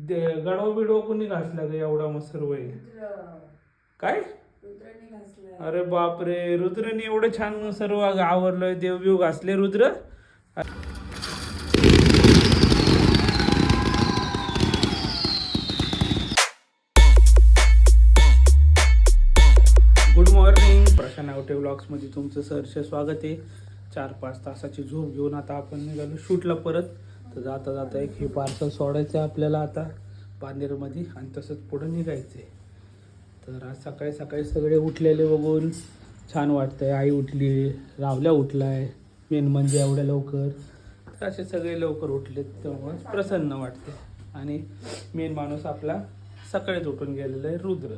गडव बिडव कोणी घासला ग एवढा मग सर्व आहे काय? अरे बापरे, रुद्रने एवढं छान सर्व आवरलंय, देवबिव घासले रुद्र. गुड मॉर्निंग, प्रशांत आवटे व्लॉग्समध्ये तुमचं सहर्ष स्वागत आहे. 4-5 तासाची झोप घेऊन आता आपण निघालो शूटला परत. तर जाता जाता एक हे पार्सल सोडायचं आहे आपल्याला आता बांदेरमध्ये आणि तसंच पुढं निघायचं आहे. तर आज सकाळी सकाळी सगळे उठलेले बघून छान वाटतंय. आई उठली, रावल्या उठलाय, मेन म्हणजे एवढ्या लवकर. तर असे सगळे लवकर उठलेत तेव्हा प्रसन्न वाटते. आणि मेन माणूस आपला सकाळीच उठून गेलेला आहे रुद्र.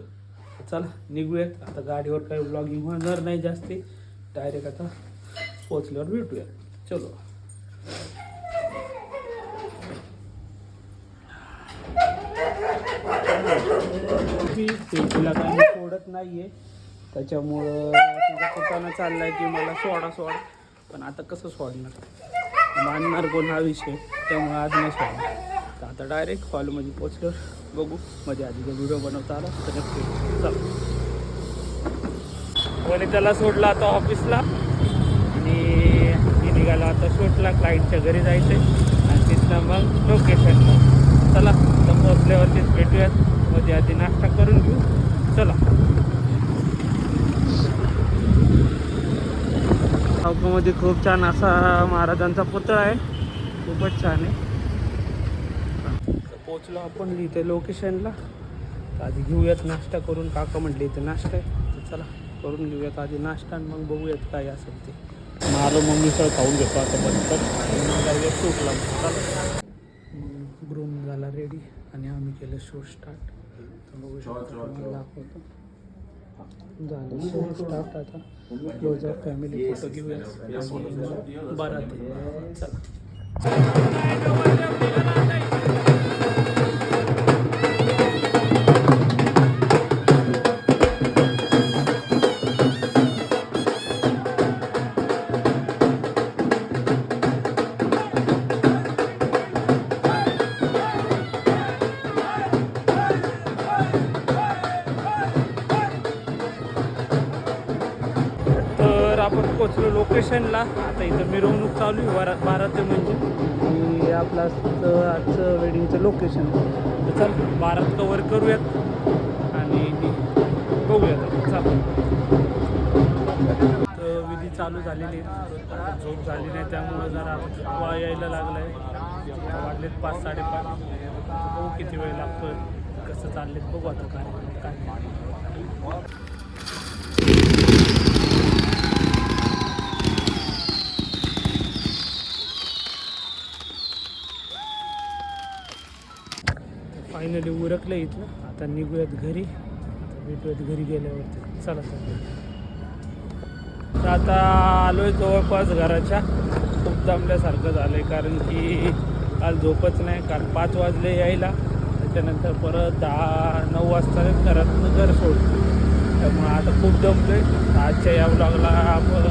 चला निघूयात आता. गाडीवर काही ब्लॉगिंग होणार नाही जास्ती, डायरेक्ट आता पोचल्यावर भेटूया. चलो. तिला काही सोडत नाहीये, त्याच्यामुळं तिचा कुठानं चाललाय की मला सोडा. पण आता कसं सोडणार, मानणार कोण हा विषय, त्यामुळे आज नाही सोडणार. तर आता डायरेक्ट हॉलमध्ये पोचल्यावर बघू. मध्ये आधी जर व्हिडिओ बनवता आला तर नक्की चल. कोणी त्याला सोडला आता ऑफिसला आणि मी निघालो आता शूटला. क्लायंटच्या घरी जायचं आहे आणि तिथनं मग लोकेशनला. चला तर पोचल्यावरतीच भेटूयात. मध्ये आधी नाश्ता करून घेऊ. चला. चौकामध्ये खूप छान असा महाराजांचा पुतळा आहे, खूपच छान आहे. पोचलो आपण इथे लोकेशनला. आधी घेऊयात नाश्ता करून. काका म्हटले इथे नाश्ता आहे, तर चला करून घेऊयात आधी नाश्ता आणि मग बघूयात काय असेल ते. मारो मग मिसळ खाऊन घेतो आता बंद शूटला. चला. ग्रूम झाला रेडी आणि आम्ही केलं शूट स्टार्ट. तर बघू शकतो दाखवतो. झालं शूट स्टार्ट. आता क्लोजर फॅमिली फोटो घेऊया. बारात चला. आपण पोचलो लोकेशनला. आता इथं मिरवणूक चालू आहे बारात म्हणजे. आणि आपलं आजचं वेडिंगचं लोकेशन. तर चल बारात कवर करूयात आणि बघूयात. चल. तर विधी चालू झालेली आहे, झोप झाली नाही त्यामुळं जरा वा यायला लागला आहे. वाजलेत 5-5:30. बघू किती वेळ लागतोय, कसं चाललेत बघू आता काय. फायनली उरकलं इथलं. आता निघूयात घरी. भेटूयात घरी गेल्यावरती. चला. तर आता आलो आहे जवळपास घराच्या. खूप दमल्यासारखं झालं आहे, कारण की काल झोपच नाही. काल 5 वाजले यायला, त्याच्यानंतर परत 10-9 वाजता घरातून घर सोडतो. त्यामुळे आता खूप दमलो आहे. आजच्या या व्लॉगला आपण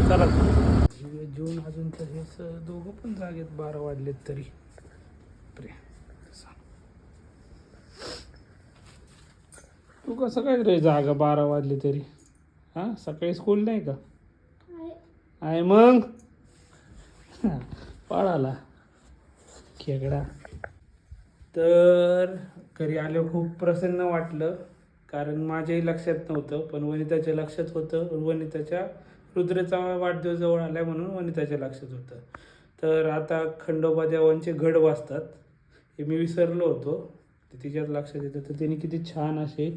चला जेवून अजून तर हे दोघं पण जागेत 12 वाजलेत तरी. तू कसं काय रे जागा 12 वाजले तरी? हां, सकाळी स्कूल नाही का? आहे मग पळाला खेकडा. तर घरी आलो खूप प्रसन्न वाटलं, कारण माझ्याही लक्षात नव्हतं पण वनिताच्या लक्षात होतं. वनिताच्या रुद्रचा वाढदिवस जवळ आला म्हणून वनिताच्या लक्षात होतं. तर आता खंडोबा देवांचे घड वाजतात, हे मी विसरलो होतो. ते तिच्यात लक्षात येतं. तर तिने किती छान असे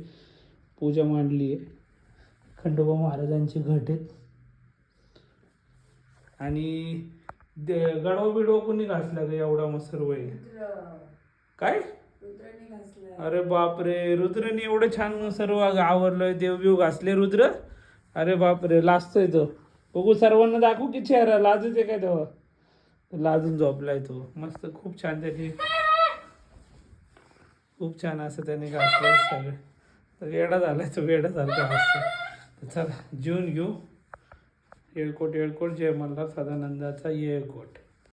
पूजा मांडली आहे. खंडोबा महाराजांचे घट आहेत. आणि गडव बिडव कोणी घासला ग एवढा मग सर्व आहे काय? अरे बापरे, रुद्रने एवढं छान सर्व आवरलंय, देवबिव घासले रुद्र. अरे बापरे, लाजतोय तो. बघू सर्वांना दाखवू की चेहरा लाजूच आहे काय तेव्हा. लाजून झोपलाय तो मस्त. खूप छान त्याची खूप छान असं त्याने घासलं सगळं. तर वेडा झालाय तो, वेडा झाला असतं. चला जेवून घेऊ. येळकोट जय मल्हार सदानंदाचा येळकोट.